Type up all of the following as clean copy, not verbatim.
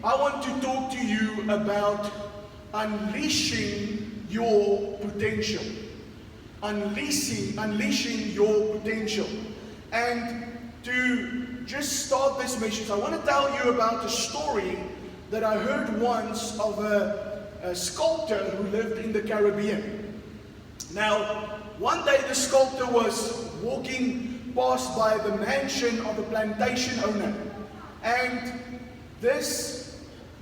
I want to talk to you about unleashing your potential. Unleashing your potential. And to just start this message, I want to tell you about a story that I heard once of a sculptor who lived in the Caribbean. Now, one day the sculptor was walking past by the mansion of a plantation owner, and this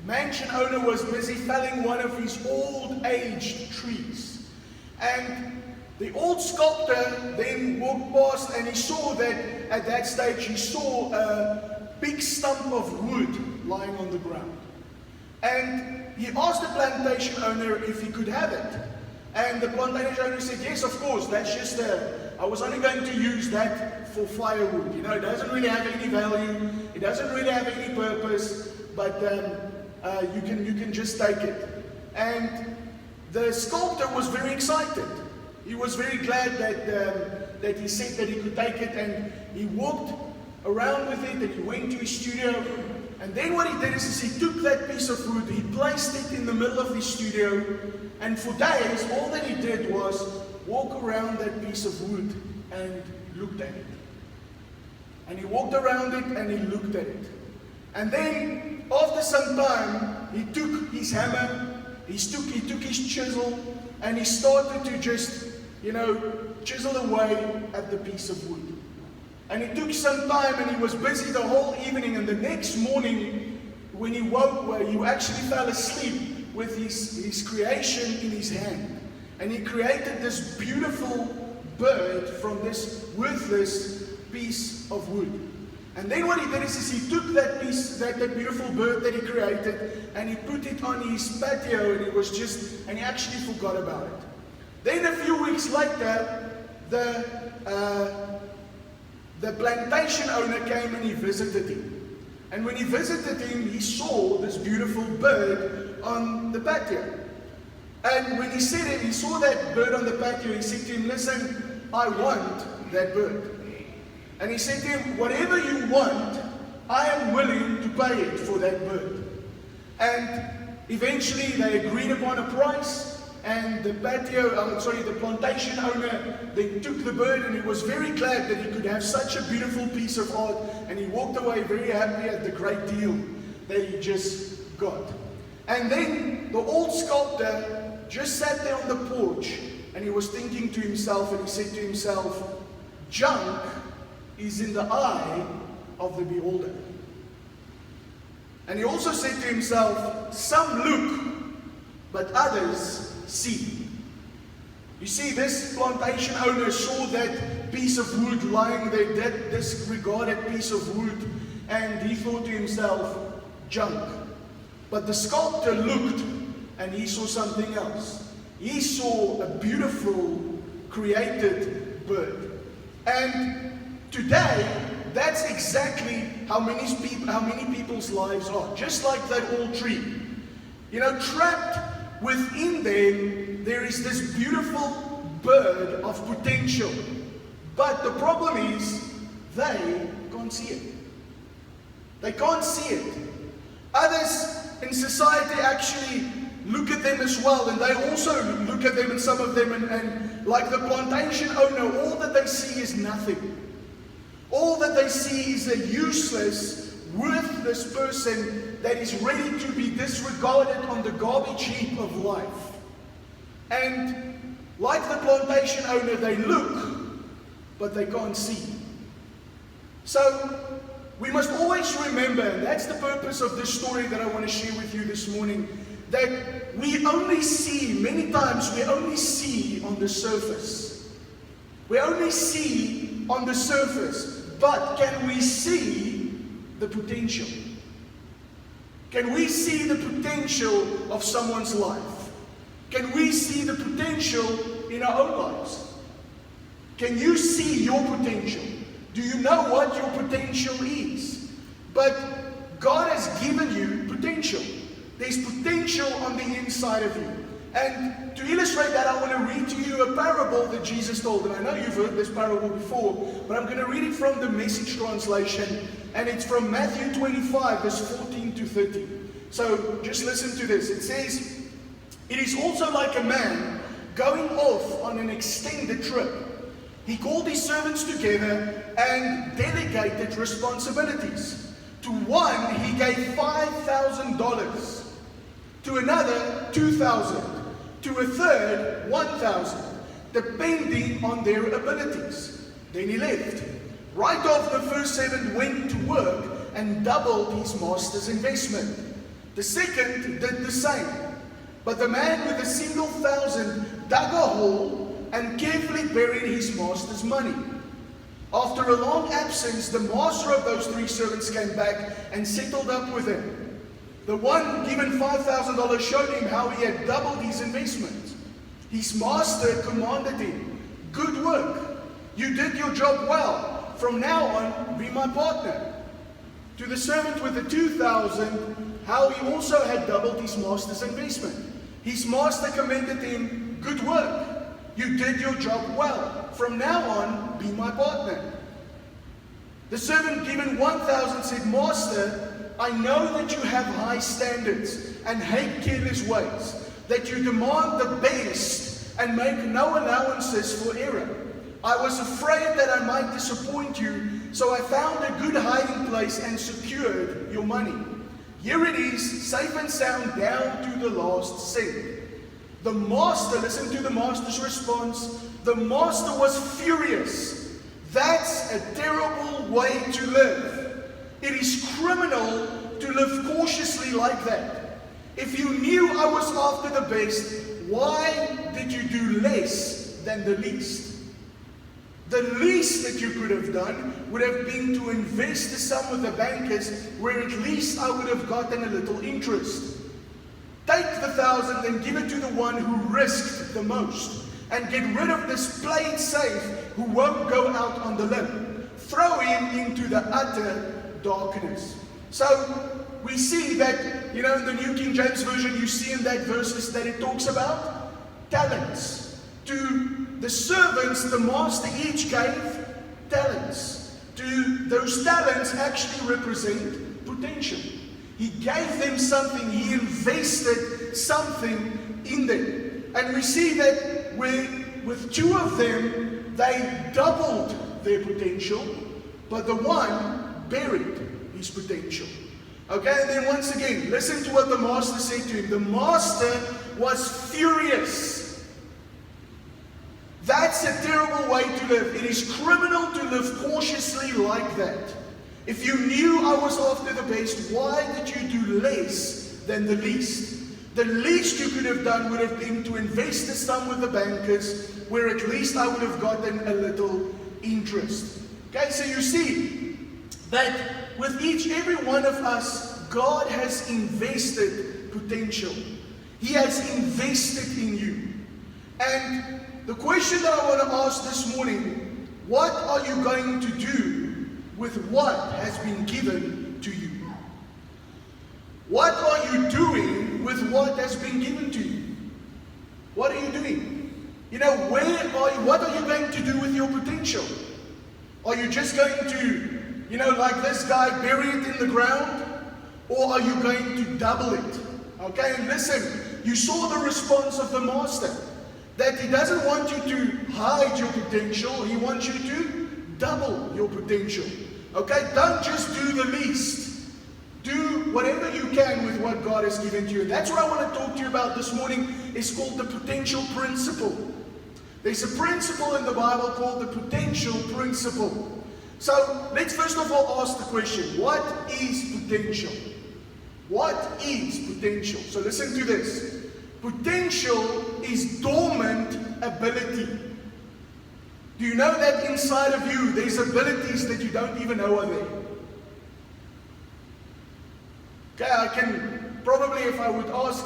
mansion owner was busy felling one of his old-aged trees. And the old sculptor then walked past, and he saw that at that stage he saw a big stump of wood lying on the ground. And he asked the plantation owner if he could have it. And the plantation owner said, yes, of course, that's just I was only going to use that for firewood. You know, it doesn't really have any value, it doesn't really have any purpose, but you can just take it. And the sculptor was very excited. He was very glad that he said that he could take it, and he walked around with it, and he went to his studio. And then what he did is he took that piece of wood, he placed it in the middle of his studio, and for days all that he did was walk around that piece of wood and looked at it. And he walked around it and he looked at it. And then after some time he took his hammer, he took his chisel, and he started to just, chisel away at the piece of wood. And it took some time, and he was busy the whole evening, and the next morning when he woke, he actually fell asleep with his creation in his hand. And he created this beautiful bird from this worthless piece of wood. And then what he did is he took that beautiful bird that he created, and he put it on his patio, and he actually forgot about it. Then a few weeks later, the plantation owner came and he visited him. And when he visited him, he saw this beautiful bird on the patio. And when he saw that bird on the patio, he said to him, listen, I want that bird. And he said to him, whatever you want, I am willing to pay it for that bird. And eventually they agreed upon a price. And the plantation owner then took the bird, and he was very glad that he could have such a beautiful piece of art, and he walked away very happy at the great deal that he just got. And then the old sculptor just sat there on the porch, and he was thinking to himself, and he said to himself, junk is in the eye of the beholder. And he also said to himself, some look, but others see. You see, this plantation owner saw that piece of wood lying there, that disregarded piece of wood, and he thought to himself, junk. But the sculptor looked, and he saw something else. He saw a beautiful created bird. And today, that's exactly how many people's lives are. Just like that old tree. Trapped within them, there is this beautiful bird of potential. But the problem is, they can't see it. They can't see it. Others in society actually look at them as well, and they also look at them, and some of them, and like the plantation owner, all that they see is nothing. All that they see is a useless, worthless person that is ready to be disregarded on the garbage heap of life. And like the plantation owner, they look, but they can't see. So we must always remember, and that's the purpose of this story that I want to share with you this morning, that many times we only see on the surface. We only see on the surface, but can we see the potential? Can we see the potential of someone's life? Can we see the potential in our own lives? Can you see your potential? Do you know what your potential is? But God has given you potential. There's potential on the inside of you. And to illustrate that, I want to read to you a parable that Jesus told. And I know you've heard this parable before, but I'm going to read it from the Message translation. And it's from Matthew 25, verse 14 to 30. So just listen to this. It says, it is also like a man going off on an extended trip. He called his servants together and delegated responsibilities. To one, he gave $5,000. To another, $2,000. To a third, $1,000, depending on their abilities. Then he left. Right off, the first servant went to work and doubled his master's investment. The second did the same. But the man with the single $1,000 dug a hole and carefully buried his master's money. After a long absence, the master of those 3 servants came back and settled up with him. The one given $5,000 showed him how he had doubled his investment. His master commanded him, "Good work. You did your job well. From now on, be my partner." To the servant with the 2,000, how he also had doubled his master's investment. His master commended him, "Good work. You did your job well. From now on, be my partner." The servant given 1,000 said, "Master, I know that you have high standards and hate careless ways, that you demand the best and make no allowances for error. I was afraid that I might disappoint you, so I found a good hiding place and secured your money. Here it is, safe and sound down to the last cent." The master, listen to the master's response. The master was furious. "That's a terrible way to live. It is criminal to live cautiously like that. If you knew I was after the best, why did you do less than the least?" The least that you could have done would have been to invest the sum with the bankers, where at least I would have gotten a little interest. Take the 1,000 and give it to the one who risked the most, and get rid of this play it safe who won't go out on the limb. Throw him into the utter darkness. So we see that, in the New King James Version, you see in that verses that it talks about talents. To the servants, the master each gave talents. To those talents actually represent potential. He gave them something. He invested something in them. And we see that with 2 of them, they doubled their potential, but the one buried his potential. Okay, and then once again, listen to what the master said to him. The master was furious. That's a terrible way to live. It is criminal to live cautiously like that. If you knew I was after the best, why did you do less than the least? The least you could have done would have been to invest the sum with the bankers, where at least I would have gotten a little interest. Okay, so you see that with every one of us, God has invested potential. He has invested in you. And the question that I want to ask this morning, what are you going to do with what has been given to you? What are you doing with what has been given to you? What are you doing? What are you going to do with your potential? Are you just going to, like this guy, bury it in the ground? Or are you going to double it? Okay, and listen, you saw the response of the master. That he doesn't want you to hide your potential. He wants you to double your potential. Okay, don't just do the least. Do whatever you can with what God has given to you. That's what I want to talk to you about this morning. It's called the potential principle. There's a principle in the Bible called the potential principle. So let's first of all ask the question, what is potential? What is potential? So listen to this. Potential is dormant ability. Do you know that inside of you there's abilities that you don't even know are there? Okay, I can probably, if I would ask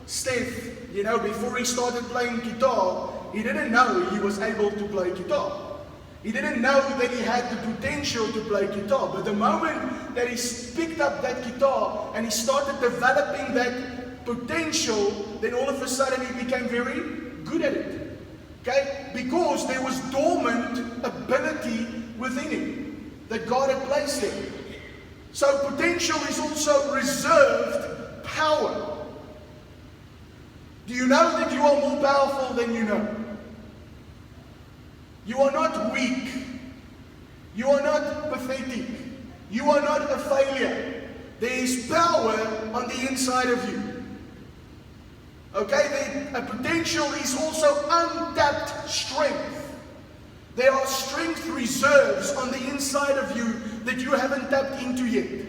Steph, before he started playing guitar, he didn't know he was able to play guitar. He didn't know that he had the potential to play guitar. But the moment that he picked up that guitar and he started developing that potential, then all of a sudden he became very good at it. Okay? Because there was dormant ability within him that God had placed there. So potential is also reserved power. Do you know that you are more powerful than you know? You are not weak. You are not pathetic. You are not a failure. There is power on the inside of you. Okay, a potential is also untapped strength. There are strength reserves on the inside of you that you haven't tapped into yet.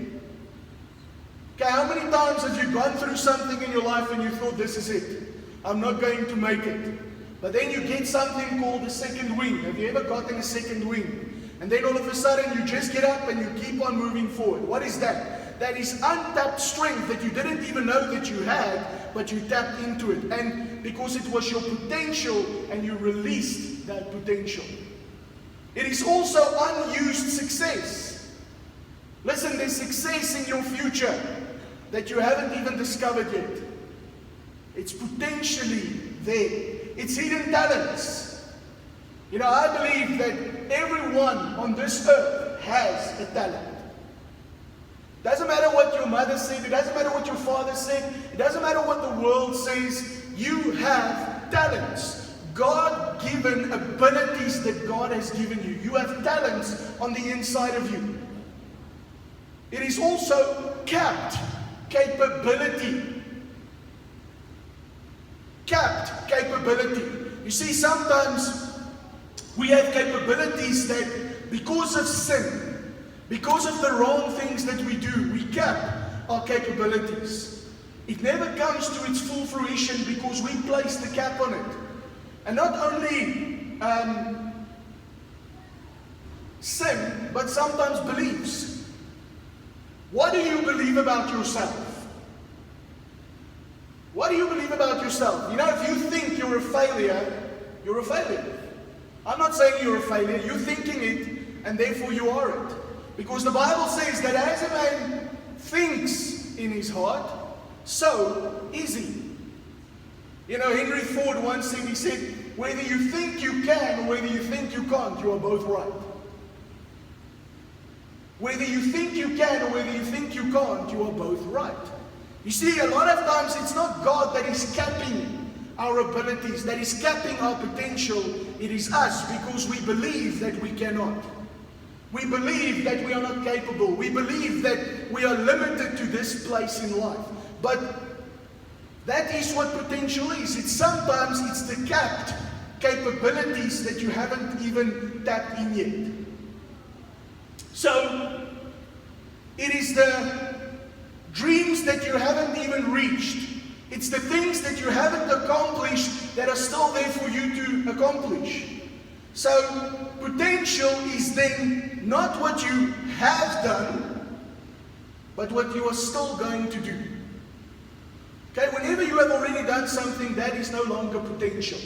Okay, how many times have you gone through something in your life and you thought, this is it, I'm not going to make it. But then you get something called a second wind. Have you ever gotten a second wind? And then all of a sudden you just get up and you keep on moving forward. What is that? That is untapped strength that you didn't even know that you had, but you tapped into it. And because it was your potential and you released that potential. It is also unused success. Listen, there's success in your future that you haven't even discovered yet. It's potentially there. It's hidden talents. You know, I believe that everyone on this earth has a talent. Doesn't matter what your mother said, it doesn't matter what your father said, it doesn't matter what the world says, you have talents. God-given abilities that God has given you. You have talents on the inside of you. It is also capped capability. Capped capability. You see, sometimes we have capabilities that because of sin, because of the wrong things that we do, we cap our capabilities. It never comes to its full fruition because we place the cap on it. And not only sin, but sometimes beliefs. What do you believe about yourself? What do you believe about yourself? You know, if you think you're a failure, you're a failure. I'm not saying you're a failure, you're thinking it, and therefore you are it. Because the Bible says that as a man thinks in his heart, so is he. You know, Henry Ford once said, he said, whether you think you can or whether you think you can't, you are both right. Whether you think you can or whether you think you can't, you are both right. You see, a lot of times it's not God that is capping our abilities, that is capping our potential. It is us, because we believe that we cannot. We believe that we are not capable. We believe that we are limited to this place in life. But that is what potential is. Sometimes it's the capped capabilities that you haven't even tapped in yet. So, it is the dreams that you haven't even reached. It's the things that you haven't accomplished that are still there for you to accomplish. So, potential is then not what you have done, but what you are still going to do. Okay, whenever you have already done something, that is no longer potential,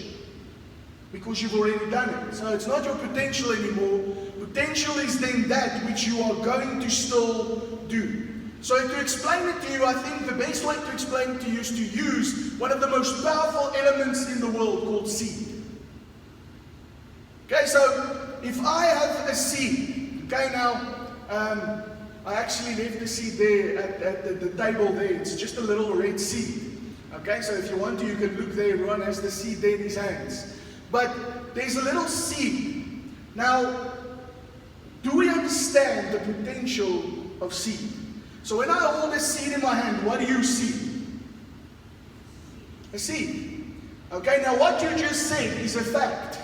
because you've already done it. So it's not your potential anymore. Potential is then that which you are going to still do. So to explain it to you, I think the best way to explain it to you is to use one of the most powerful elements in the world called seed. Okay, so if I have a seed, okay, now I actually left the seed there at the table there. It's just a little red seed. Okay, so if you want to, you can look there. Ron has the seed there in his hands. But there's a little seed. Now, do we understand the potential of seed? So when I hold a seed in my hand, what do you see? A seed. Okay, now what you just said is a fact,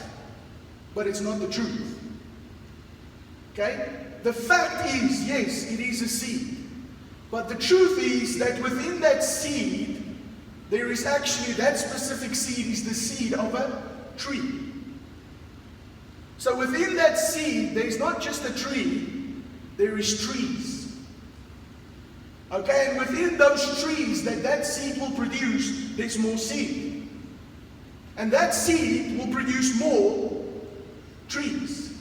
but it's not the truth. Okay? The fact is, yes, it is a seed. But the truth is that within that seed, there is actually, that specific seed is the seed of a tree. So within that seed, there is not just a tree, there is trees. Okay, and within those trees that seed will produce, there's more seed. And that seed will produce more trees.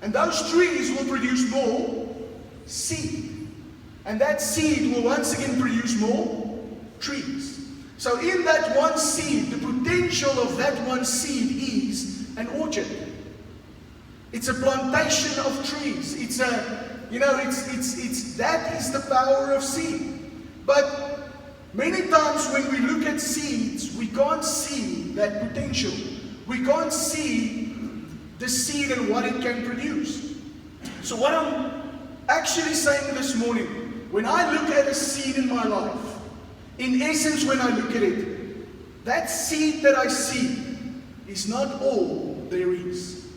And those trees will produce more seed. And that seed will once again produce more trees. So in that one seed, the potential of that one seed is an orchard. It's a plantation of trees. It's a, you know, that is the power of seed. But Many times when we look at seeds, we can't see that potential. We can't see the seed and what it can produce. So what I'm actually saying this morning, when I look at a seed in my life, in essence when I look at it, that seed that I see is not all there is.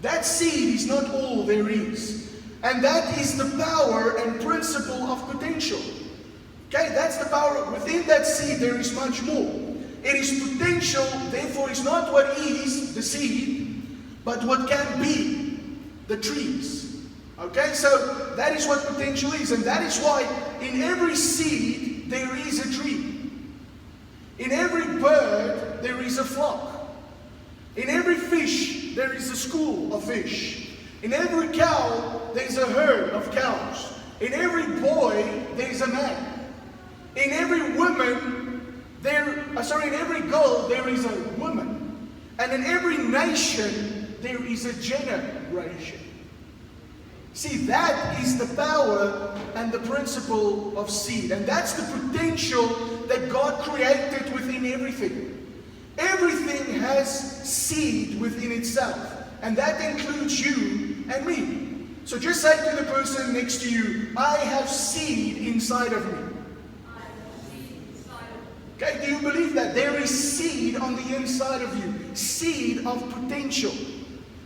That seed is not all there is. And that is the power and principle of potential. Okay, that's the power. Within that seed there is much more. It is potential, therefore it's not what is the seed, but what can be the trees. Okay, so that is what potential is. And that is why in every seed there is a tree. In every bird there is a flock. In every fish there is a school of fish. In every cow there is a herd of cows. In every boy there is a man. In every woman in every girl there is a woman. And in every nation there is a generation. See, that is the power and the principle of seed. And that's the potential that God created within everything. Everything has seed within itself. And that includes you and me. So just say to the person next to you, I have seed inside of me. Okay, do you believe that? There is seed on the inside of you. Seed of potential.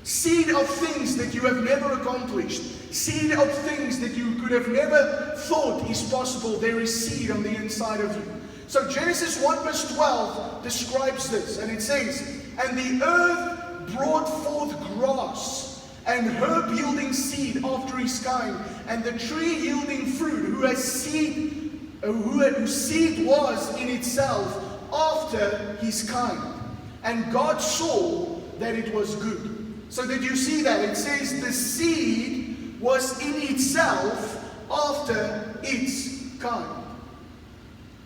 Seed of things that you have never accomplished. Seed of things that you could have never thought is possible. There is seed on the inside of you. So Genesis 1 verse 12 describes this. And it says, and the earth brought forth grass and herb yielding seed after his kind, and the tree yielding fruit, whose seed was in itself after his kind. And God saw that it was good. So did you see that? It says the seed was in itself after its kind.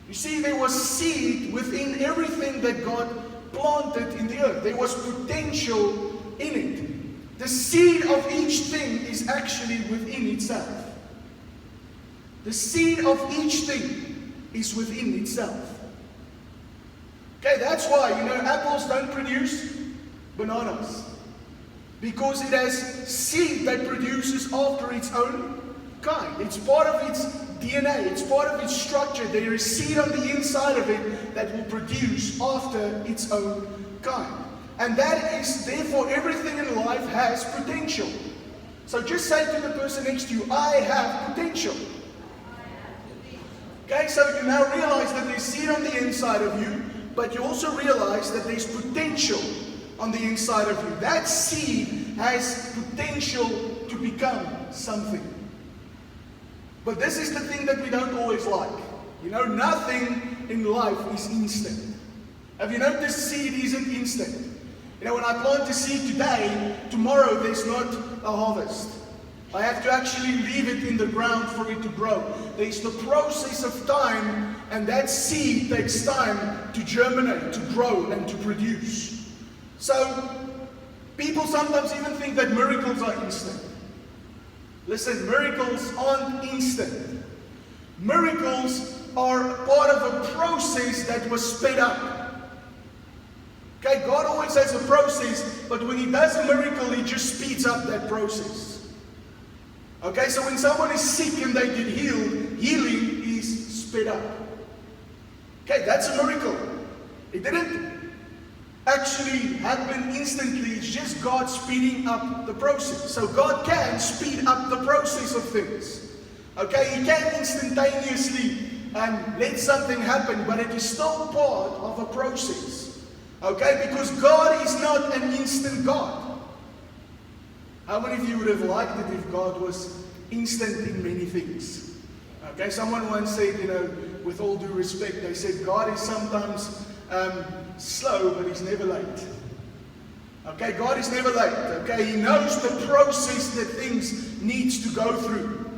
You see, there was seed within everything that God planted in the earth. There was potential in it. The seed of each thing is actually within itself. The seed of each thing is within itself. Okay, that's why, apples don't produce bananas. Because it has seed that produces after its own kind. It's part of its DNA. It's part of its structure. There is seed on the inside of it that will produce after its own kind. And that is, therefore, everything in life has potential. So just say to the person next to you, I have potential. Okay, so you now realize that there's seed on the inside of you, but you also realize that there's potential on the inside of you. That seed has potential to become something. But this is the thing that we don't always like. Nothing in life is instant. Have you noticed seed isn't instant? When I plant a seed today, tomorrow there's not a harvest. I have to actually leave it in the ground for it to grow. There's the process of time, and that seed takes time to germinate, to grow, and to produce. So, people sometimes even think that miracles are instant. Listen, miracles aren't instant. Miracles are part of a process that was sped up. Okay, God always has a process, but when He does a miracle, He just speeds up that process. Okay, so when someone is sick and they get healed, healing is sped up. Okay, that's a miracle. It didn't actually happen instantly. It's just God speeding up the process. So God can speed up the process of things. Okay, He can instantaneously let something happen, but it is still part of a process. Okay, because God is not an instant God. How many of you would have liked it if God was instant in many things? Okay, someone once said, with all due respect, they said God is sometimes slow, but He's never late. Okay, God is never late. Okay, He knows the process that things needs to go through.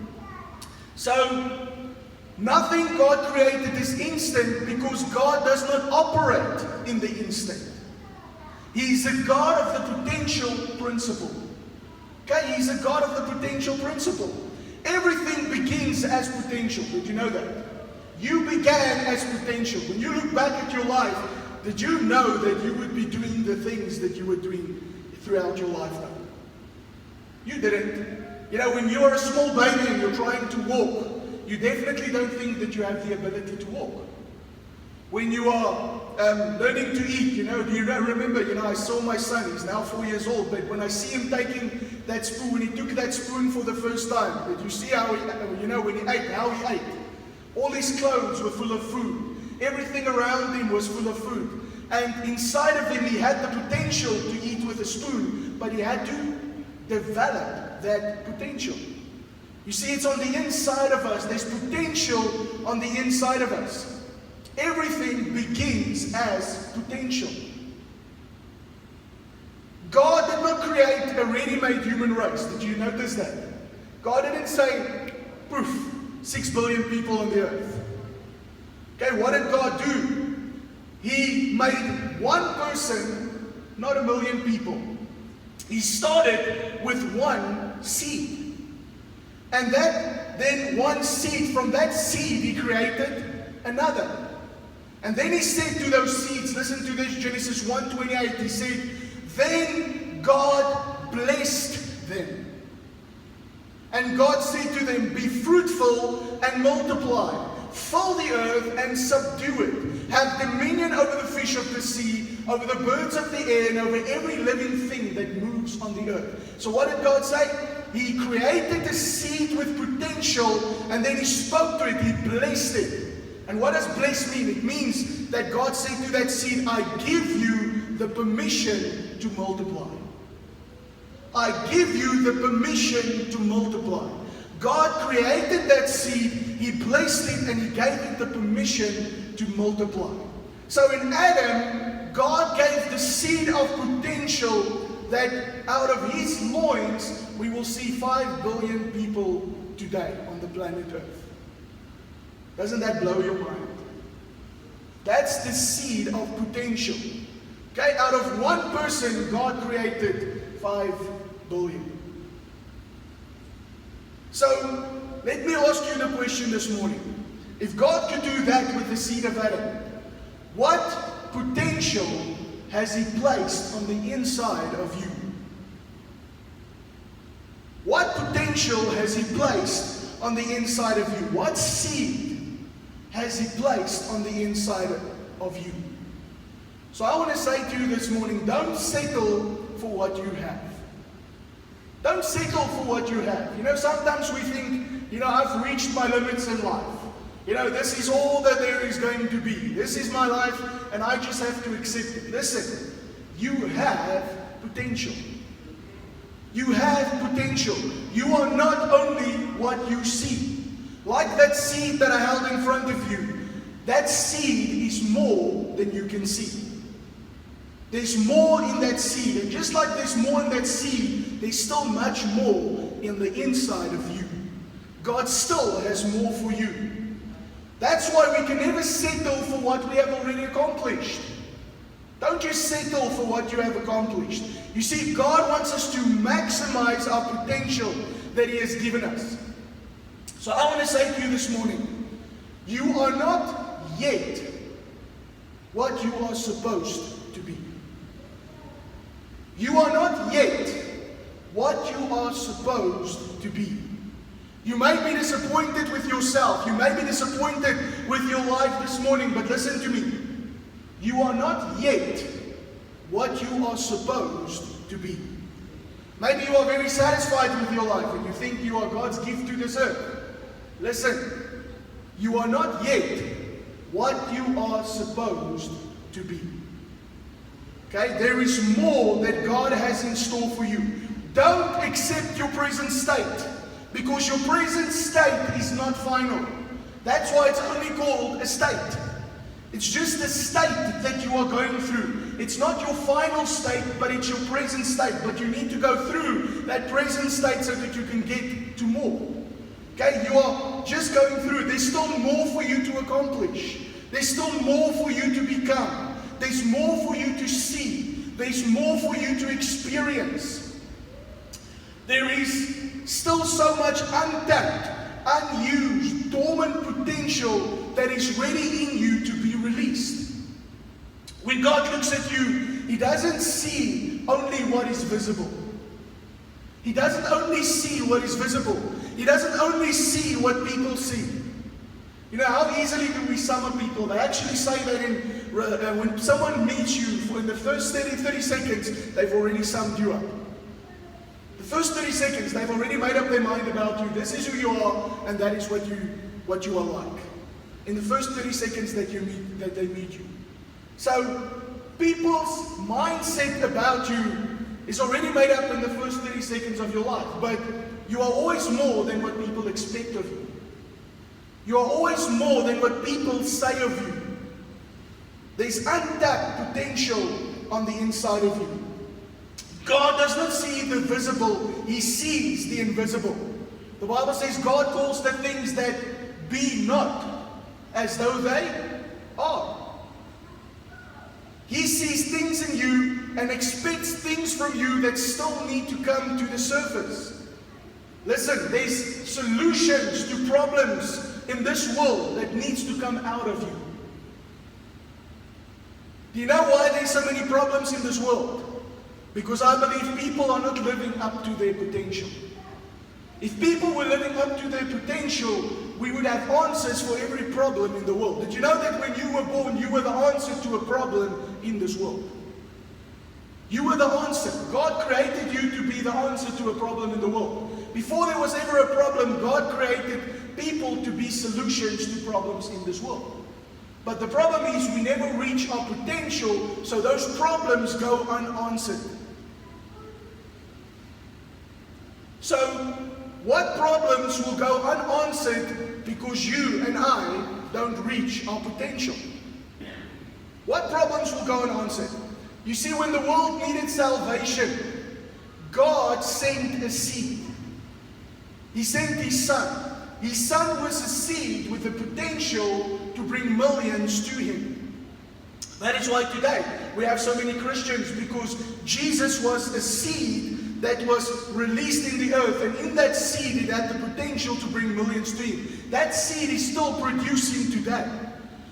So, nothing God created is instant because God does not operate in the instant. He is a God of the potential principle. Okay, He's a God of the potential principle. Everything begins as potential. Did you know that? You began as potential. When you look back at your life, did you know that you would be doing the things that you were doing throughout your lifetime? You didn't. You know, when you're a small baby and you're trying to walk, you definitely don't think that you have the ability to walk. When you are learning to eat, remember, I saw my son, he's now 4 years old, but when I see him taking that spoon, when he took that spoon for the first time, did you see how he, when he ate, how he ate? All his clothes were full of food. Everything around him was full of food. And inside of him, he had the potential to eat with a spoon, but he had to develop that potential. You see, it's on the inside of us. There's potential on the inside of us. Everything begins as potential. God did not create a ready-made human race. Did you notice that? God didn't say, poof, 6 billion people on the earth. Okay, what did God do? He made one person, not a million people. He started with one seed. And then one seed, from that seed he created another. And then he said to those seeds, listen to this, Genesis 1:28, he said, then God blessed them. And God said to them, be fruitful and multiply. Fill the earth and subdue it. Have dominion over the fish of the sea, over the birds of the air, and over every living thing that moves on the earth. So what did God say? He created the seed with potential, and then he spoke to it, he blessed it. And what does bless mean? It means that God said to that seed, I give you the permission to multiply. I give you the permission to multiply. God created that seed, he blessed it, and he gave it the permission to multiply. So in Adam, God gave the seed of potential that out of his loins, we will see 5 billion people today on the planet Earth. Doesn't that blow your mind? That's the seed of potential. Okay, out of one person, God created 5 billion. So, let me ask you the question this morning. If God could do that with the seed of Adam, what potential has he placed on the inside of you? What potential has he placed on the inside of you? What seed has he placed on the inside of you? So I want to say to you this morning, don't settle for what you have. Don't settle for what you have. Sometimes we think, I've reached my limits in life. This is all that there is going to be. This is my life, and I just have to accept it. Listen, you have potential. You have potential. You are not only what you see. Like that seed that I held in front of you, that seed is more than you can see. There's more in that seed, and just like there's more in that seed, there's still much more in the inside of you. God still has more for you. That's why we can never settle for what we have already accomplished. Don't just settle for what you have accomplished. You see, God wants us to maximize our potential that he has given us. So I want to say to you this morning, you are not yet what you are supposed to be. You are not yet what you are supposed to be. You may be disappointed with yourself. You may be disappointed with your life this morning, but listen to me. You are not yet what you are supposed to be. Maybe you are very satisfied with your life and you think you are God's gift to this earth. Listen, you are not yet what you are supposed to be. Okay, there is more that God has in store for you. Don't accept your present state, because your present state is not final. That's why it's only called a state. It's just a state that you are going through. It's not your final state, but it's your present state. But you need to go through that present state so that you can get to more. Okay, you are just going through. There's still more for you to accomplish. There's still more for you to become. There's more for you to see. There's more for you to experience. There is still so much untapped, unused, dormant potential that is ready in you to be released. When God looks at you, He doesn't see only what is visible. He doesn't only see what is visible. He doesn't only see what people see. You know, how easily do we sum up people? They actually say that when someone meets you in the first 30 seconds, they've already summed you up. The first 30 seconds, they've already made up their mind about you. This is who you are, and that is what you are like. In the first 30 seconds that they meet you. So, people's mindset about you is already made up in the first 30 seconds of your life. But you are always more than what people expect of you. You are always more than what people say of you. There's untapped potential on the inside of you. God does not see the visible, He sees the invisible. The Bible says God calls the things that be not as though they are. He sees things in you and expects things from you that still need to come to the surface. Listen, there's solutions to problems in this world that needs to come out of you. Do you know why there's so many problems in this world? Because I believe people are not living up to their potential. If people were living up to their potential, we would have answers for every problem in the world. Did you know that when you were born, you were the answer to a problem in this world? You were the answer. God created you to be the answer to a problem in the world. Before there was ever a problem, God created people to be solutions to problems in this world. But the problem is we never reach our potential, so those problems go unanswered. So, what problems will go unanswered because you and I don't reach our potential? What problems will go unanswered? You see, when the world needed salvation, God sent a seed. He sent His Son. His Son was a seed with the potential to bring millions to Him. That is why today we have so many Christians, because Jesus was a seed that was released in the earth, and in that seed it had the potential to bring millions to Him. That seed is still producing today.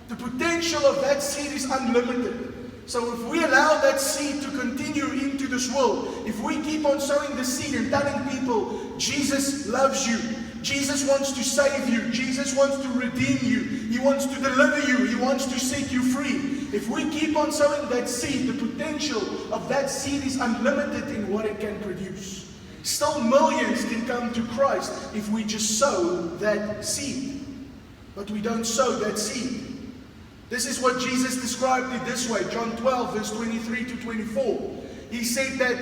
The potential of that seed is unlimited. So if we allow that seed to continue into this world, if we keep on sowing the seed and telling people, Jesus loves you, Jesus wants to save you, Jesus wants to redeem you, He wants to deliver you, He wants to set you free. If we keep on sowing that seed, the potential of that seed is unlimited in what it can produce. Still millions can come to Christ if we just sow that seed. But we don't sow that seed. This is what Jesus described it this way, John 12, verse 23 to 24. He said that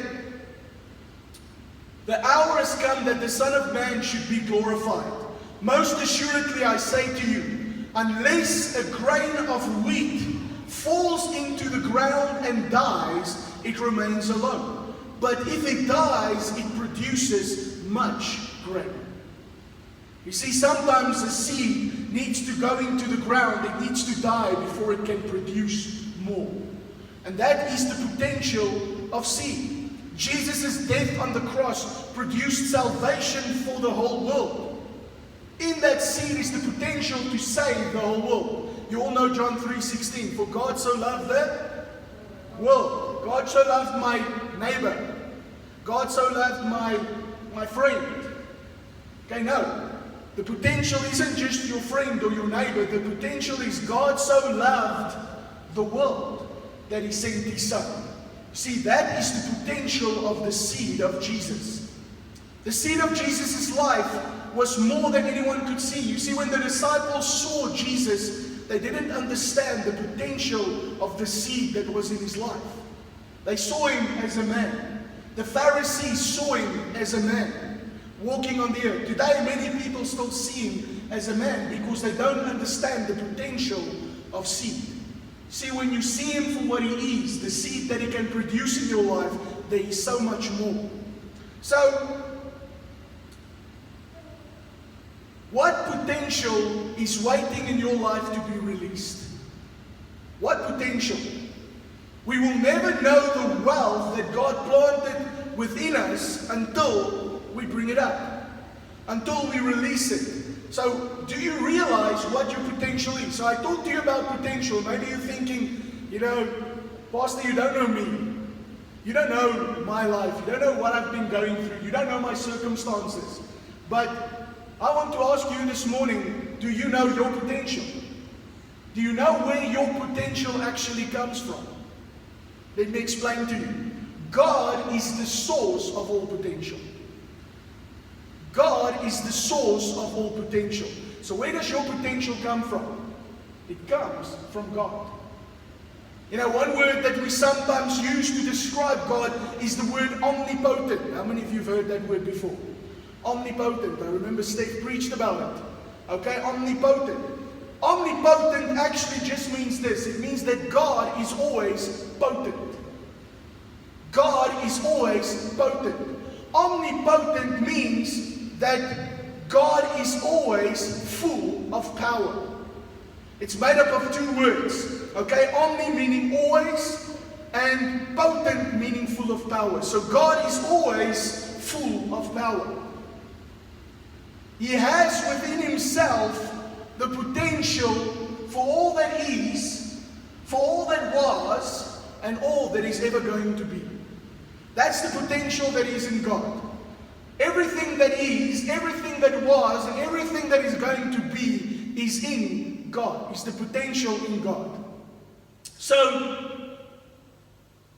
the hour has come that the Son of Man should be glorified. Most assuredly I say to you, unless a grain of wheat falls into the ground and dies, it remains alone. But if it dies, it produces much grain. You see, sometimes a seed needs to go into the ground, it needs to die before it can produce more. And that is the potential of seed. Jesus' death on the cross produced salvation for the whole world. In that seed is the potential to save the whole world. You all know John 3:16. For God so loved the world. God so loved my neighbor. God so loved my friend. Okay, no. The potential isn't just your friend or your neighbor. The potential is God so loved the world that He sent His Son. See, that is the potential of the seed of Jesus. The seed of Jesus' life was more than anyone could see. You see, when the disciples saw Jesus, they didn't understand the potential of the seed that was in His life. They saw Him as a man. The Pharisees saw Him as a man walking on the earth. Today, many people still see Him as a man because they don't understand the potential of seed. See, when you see Him for what He is, the seed that He can produce in your life, there is so much more. So, what potential is waiting in your life to be released? What potential? We will never know the wealth that God planted within us until we bring it up, until we release it. So, do you realize what your potential is? So I talked to you about potential. Maybe you're thinking, Pastor, you don't know me. You don't know my life. You don't know what I've been going through. You don't know my circumstances. But I want to ask you this morning, do you know your potential? Do you know where your potential actually comes from? Let me explain to you. God is the source of all potential. God is the source of all potential. So where does your potential come from? It comes from God. One word that we sometimes use to describe God is the word omnipotent. How many of you have heard that word before? Omnipotent. I remember Steph preached about it. Okay, omnipotent. Omnipotent actually just means this. It means that God is always potent. God is always potent. Omnipotent means that God is always full of power. It's made up of two words. Okay, omni meaning always, and potent meaning full of power. So God is always full of power. He has within himself the potential for all that is, for all that was, and all that is ever going to be. That's the potential that is in God. Everything that is, everything that was, and everything that is going to be is in God. It's the potential in God. So,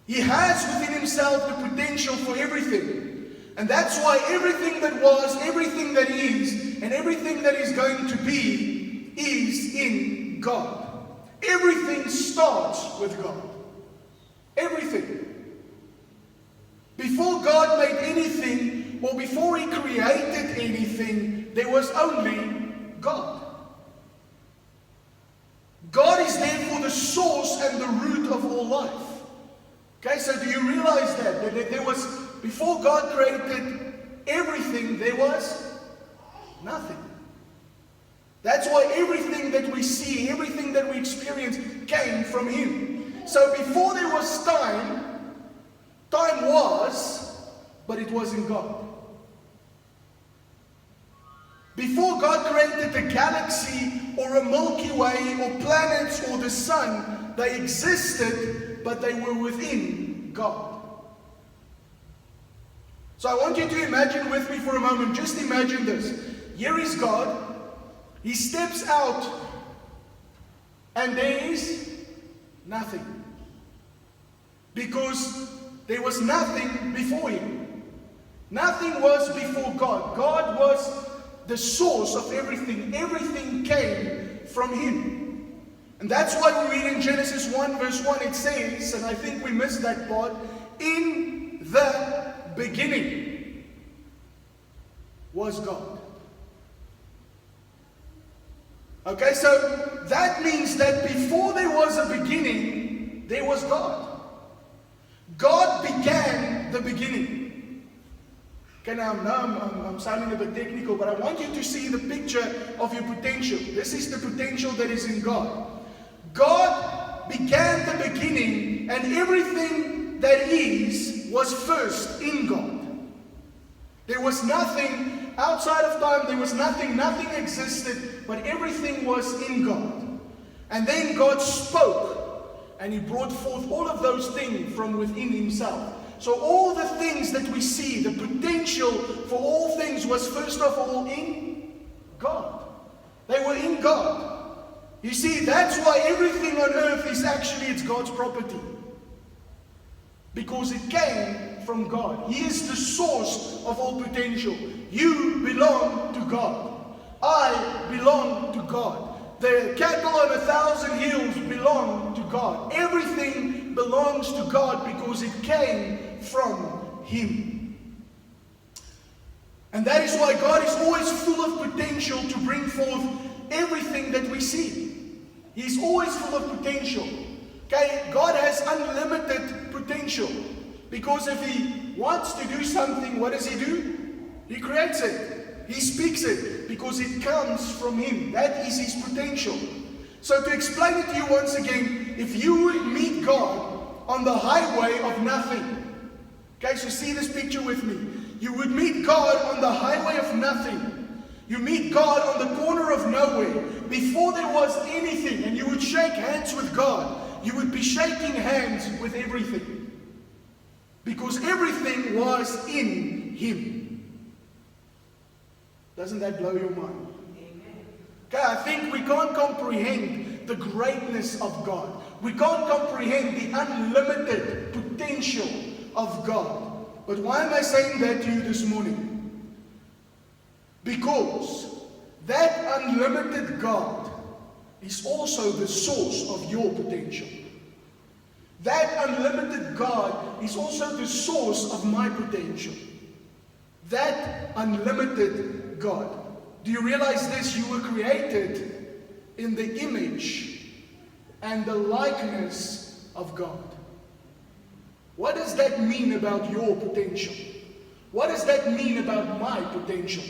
He has within Himself the potential for everything. And that's why everything that was, everything that is, and everything that is going to be is in God. Everything starts with God. Everything. Before God made anything, or before He created anything, there was only God. God is therefore the source and the root of all life. Okay, so do you realize that there was, before God created everything, there was nothing. That's why everything that we see, everything that we experience came from Him. So before there was time, time was, but it was in God. Before God created the galaxy or a Milky Way or planets or the sun, they existed, but they were within God. So I want you to imagine with me for a moment, just imagine this. Here is God. He steps out and there is nothing. Because there was nothing before Him. Nothing was before God. God was the source of everything. Everything came from Him. And that's why we read in Genesis 1 verse 1, it says, and I think we missed that part, in the beginning was God. Okay, so that means that before there was a beginning, there was God. God began the beginning. Okay, now I'm sounding a bit technical, but I want you to see the picture of your potential. This is the potential that is in God. God began the beginning, and everything that is was first in God. There was nothing outside of time, there was nothing existed, but everything was in God. And then God spoke, and He brought forth all of those things from within Himself. So all the things that we see, the potential for all things was first of all in God. They were in God. You see, that's why everything on earth is actually, it's God's property. Because it came from God. He is the source of all potential. You belong to God. I belong to God. The cattle on 1,000 hills belong to God. Everything belongs to God because it came from Him. And that is why God is always full of potential to bring forth everything that we see. He's always full of potential. Okay, God has unlimited potential. Because if He wants to do something, what does He do? He creates it. He speaks it. Because it comes from Him. That is His potential. So to explain it to you once again, if you would meet God on the highway of nothing. Okay, so see this picture with me. You would meet God on the highway of nothing. You meet God on the corner of nowhere, before there was anything, and you would shake hands with God. You would be shaking hands with everything, because everything was in Him. Doesn't that blow your mind? Okay, I think we can't comprehend the greatness of God. We can't comprehend the unlimited potential of God. But why am I saying that to you this morning? Because that unlimited God is also the source of your potential. That unlimited God is also the source of my potential. That unlimited God. Do you realize this? You were created in the image and the likeness of God. What does that mean about your potential? What does that mean about my potential?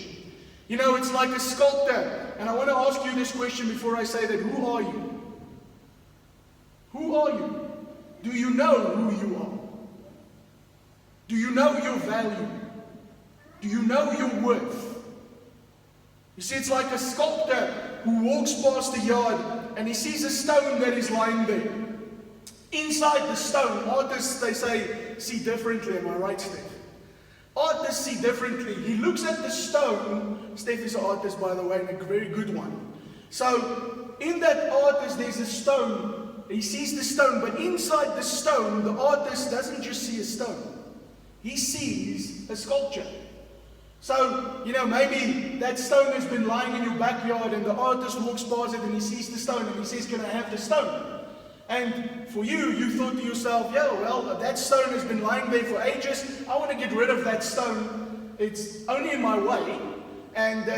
You know, it's like a sculptor. And I want to ask you this question before I say that. Who are you? Who are you? Do you know who you are? Do you know your value? Do you know your worth? You see, it's like a sculptor who walks past a yard and he sees a stone that is lying there. Inside the stone, artists, they say, see differently. Am I right, Steph? Artists see differently. He looks at the stone. Steph is an artist, by the way, and a very good one. So, in that artist, there's a stone. He sees the stone, but inside the stone, the artist doesn't just see a stone. He sees a sculpture. So, you know, maybe that stone has been lying in your backyard and the artist walks past it and he sees the stone and he says, can I have the stone? And for you, you thought to yourself, yeah, well, that stone has been lying there for ages. I want to get rid of that stone. It's only in my way. And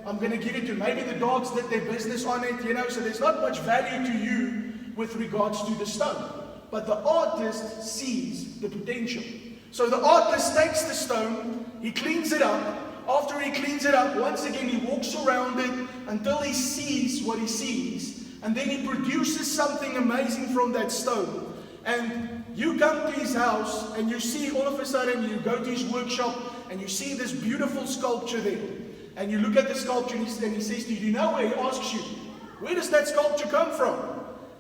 I'm going to give it to maybe the dogs did their business on it, you know, so there's not much value to you with regards to the stone. But the artist sees the potential. So the artist takes the stone, he cleans it up. After he cleans it up, once again he walks around it until he sees what he sees. And then he produces something amazing from that stone. And you come to his house and you see all of a sudden, you go to his workshop and you see this beautiful sculpture there. And you look at the sculpture and he says to you, do you know where? He asks you, where does that sculpture come from?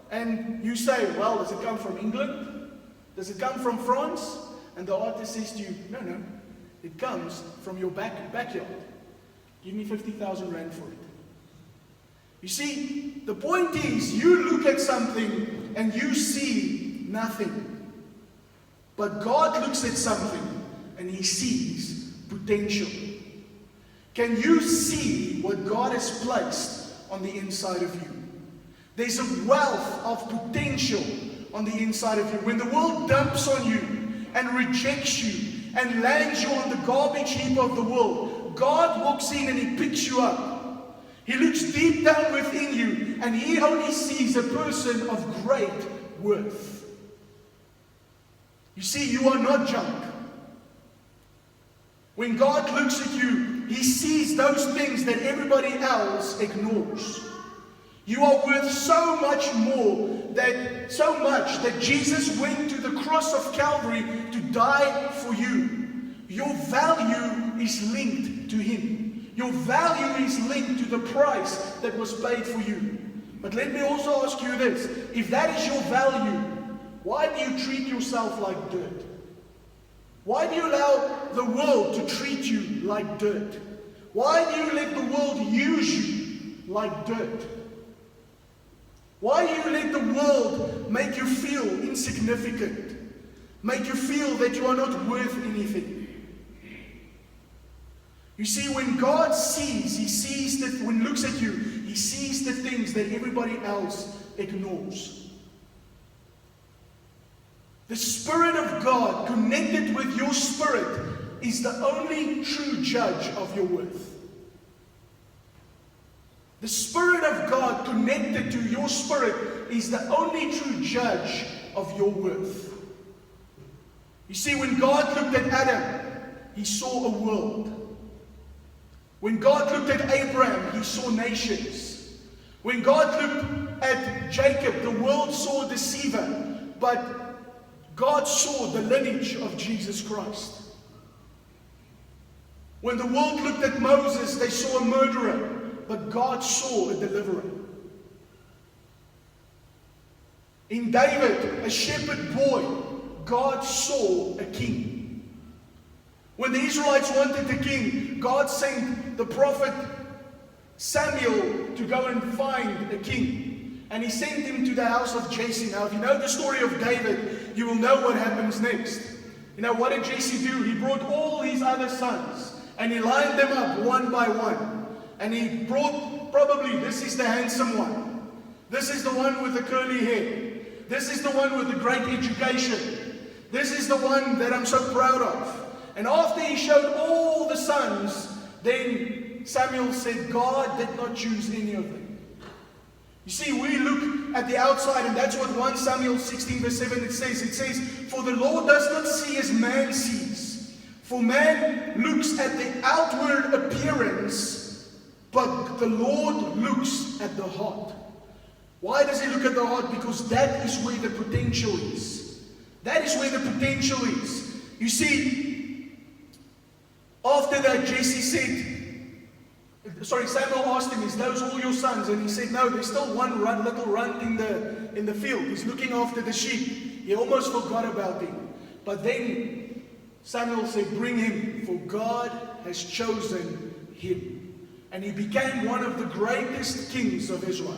And you say, well, does it come from England? Does it come from France? And the artist says to you, no, it comes from your backyard. Give me 50,000 rand for it. You see, the point is, you look at something and you see nothing. But God looks at something and He sees potential. Can you see what God has placed on the inside of you? There's a wealth of potential on the inside of you. When the world dumps on you and rejects you and lands you on the garbage heap of the world, God walks in and He picks you up. He looks deep down within you and He only sees a person of great worth. You see, you are not junk. When God looks at you, He sees those things that everybody else ignores. You are worth so much more, so much that Jesus went to the cross of Calvary to die for you. Your value is linked to Him. Your value is linked to the price that was paid for you. But let me also ask you this. If that is your value, why do you treat yourself like dirt? Why do you allow the world to treat you like dirt? Why do you let the world use you like dirt? Why do you let the world make you feel insignificant? Make you feel that you are not worth anything? You see, when God sees, He sees that when He looks at you, He sees the things that everybody else ignores. The Spirit of God connected with your spirit is the only true judge of your worth. The Spirit of God connected to your spirit is the only true judge of your worth. You see, when God looked at Adam, He saw a world. When God looked at Abraham, He saw nations. When God looked at Jacob, the world saw a deceiver, but God saw the lineage of Jesus Christ. When the world looked at Moses, they saw a murderer, but God saw a deliverer. In David, a shepherd boy, God saw a king. When the Israelites wanted a king, God sent the prophet Samuel to go and find a king. And he sent him to the house of Jesse. Now, if you know the story of David, you will know what happens next. You know, what did Jesse do? He brought all his other sons, and he lined them up one by one. And he brought, probably, this is the handsome one. This is the one with the curly hair. This is the one with the great education. This is the one that I'm so proud of. And after he showed all the sons, then Samuel said, God did not choose any of them. You see, we look at the outside, and that's what 1 Samuel 16 verse 7 it says. It says, for the Lord does not see as man sees. For man looks at the outward appearance, but the Lord looks at the heart. Why does he look at the heart? Because that is where the potential is. That is where the potential is. You see, after that, Samuel asked him, is those all your sons? And he said, no, there's still one little runt in the field. He's looking after the sheep. He almost forgot about him. But then Samuel said, bring him, for God has chosen him. And he became one of the greatest kings of Israel.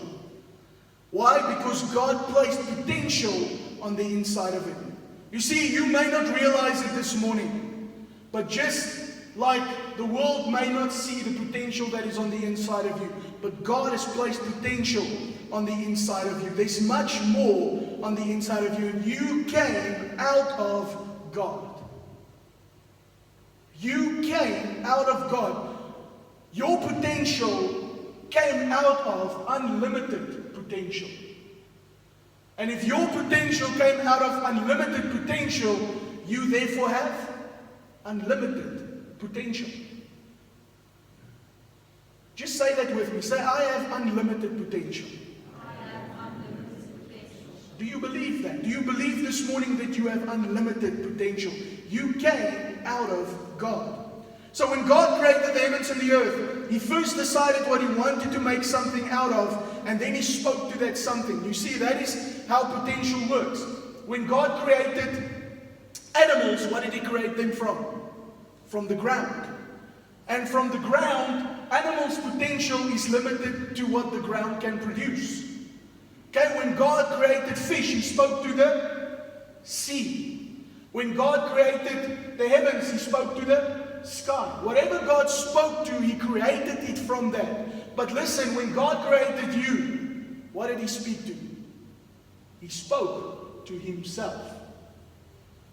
Why? Because God placed potential on the inside of him. You see, you may not realize it this morning, but just like the world may not see the potential that is on the inside of you, but God has placed potential on the inside of you. There's much more on the inside of you, and you came out of God. You came out of God. Your potential came out of unlimited potential. And if your potential came out of unlimited potential, you therefore have unlimited potential. Just say that with me. Say, I have unlimited potential. I have unlimited potential. Do you believe that? Do you believe this morning that you have unlimited potential? You came out of God. So when God created the heavens and the earth, He first decided what He wanted to make something out of, and then He spoke to that something. You see, that is how potential works. When God created animals, what did He create them from? From the ground. And from the ground, animals' potential is limited to what the ground can produce. Okay, when God created fish, He spoke to the sea. When God created the heavens, He spoke to the sky. Whatever God spoke to, He created it from that. But listen, when God created you, what did He speak to? He spoke to Himself.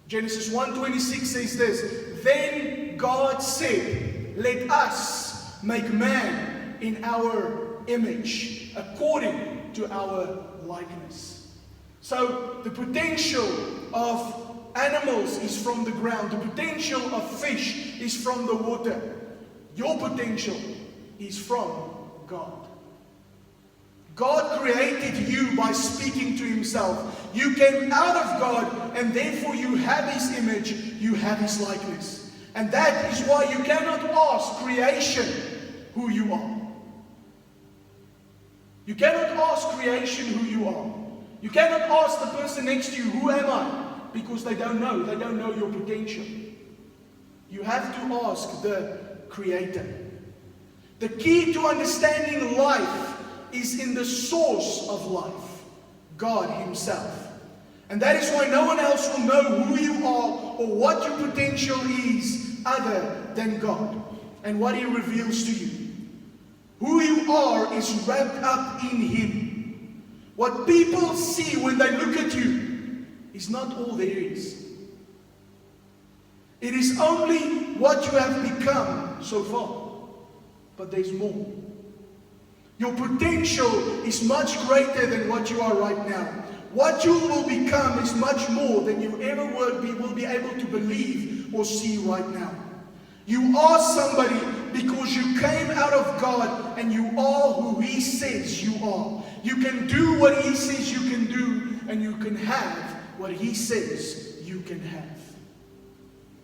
Genesis 1:26 says this, then God said, let us make man in our image, according to our likeness. So the potential of animals is from the ground. The potential of fish is from the water. Your potential is from God. God created you by speaking to Himself. You came out of God, and therefore you have His image, you have His likeness. And that is why you cannot ask creation who you are. You cannot ask creation who you are. You cannot ask the person next to you, who am I? Because they don't know. They don't know your potential. You have to ask the Creator. The key to understanding life is in the source of life, God Himself. And that is why no one else will know who you are or what your potential is other than God and what He reveals to you. Who you are is wrapped up in Him. What people see when they look at you is not all there is. It is only what you have become so far. But there's more. Your potential is much greater than what you are right now. What you will become is much more than you ever will be able to believe or see right now. You are somebody because you came out of God and you are who He says you are. You can do what He says you can do, and you can have what He says you can have.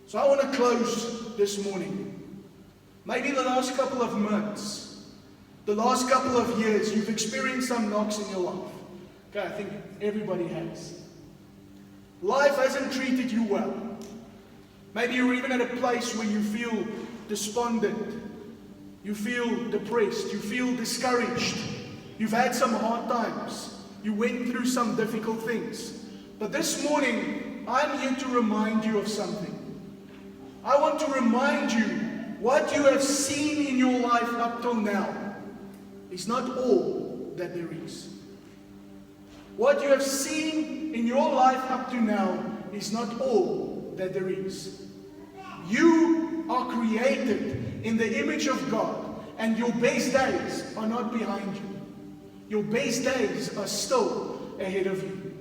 So I want to close this morning Maybe the last couple of months, the last couple of years, you've experienced some knocks in your life. Okay, I think everybody has. Life hasn't treated you well. Maybe you're even at a place where you feel despondent. You feel depressed. You feel discouraged. You've had some hard times. You went through some difficult things. But this morning, I'm here to remind you of something. I want to remind you what you have seen in your life up till now is not all that there is. What you have seen in your life up to now is not all that there is. You are created in the image of God, and your best days are not behind you. Your best days are still ahead of you.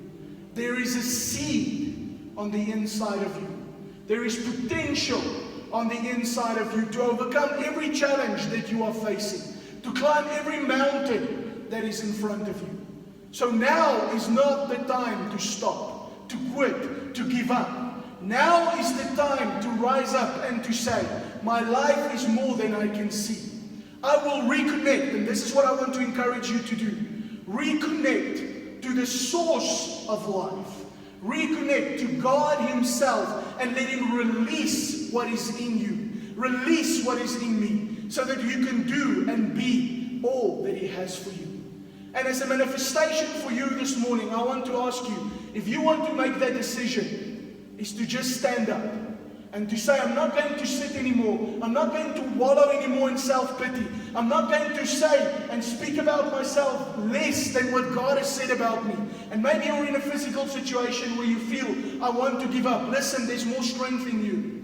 There is a seed on the inside of you. There is potential on the inside of you to overcome every challenge that you are facing, to climb every mountain that is in front of you. So now is not the time to stop, to quit, to give up. Now is the time to rise up and to say, my life is more than I can see. I will reconnect, and this is what I want to encourage you to do. Reconnect to the source of life. Reconnect to God Himself and let Him release what is in you. Release what is in me so that you can do and be all that He has for you. And as a manifestation for you this morning, I want to ask you, if you want to make that decision, is to just stand up and to say, I'm not going to sit anymore. I'm not going to wallow anymore in self-pity. I'm not going to say and speak about myself less than what God has said about me. And maybe you're in a physical situation where you feel, I want to give up. Listen, there's more strength in you.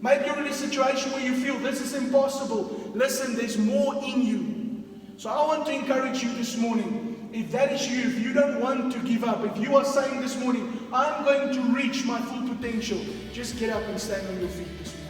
Maybe you're in a situation where you feel, this is impossible. Listen, there's more in you. So I want to encourage you this morning, if that is you, if you don't want to give up, if you are saying this morning, I'm going to reach my full potential, just get up and stand on your feet this morning.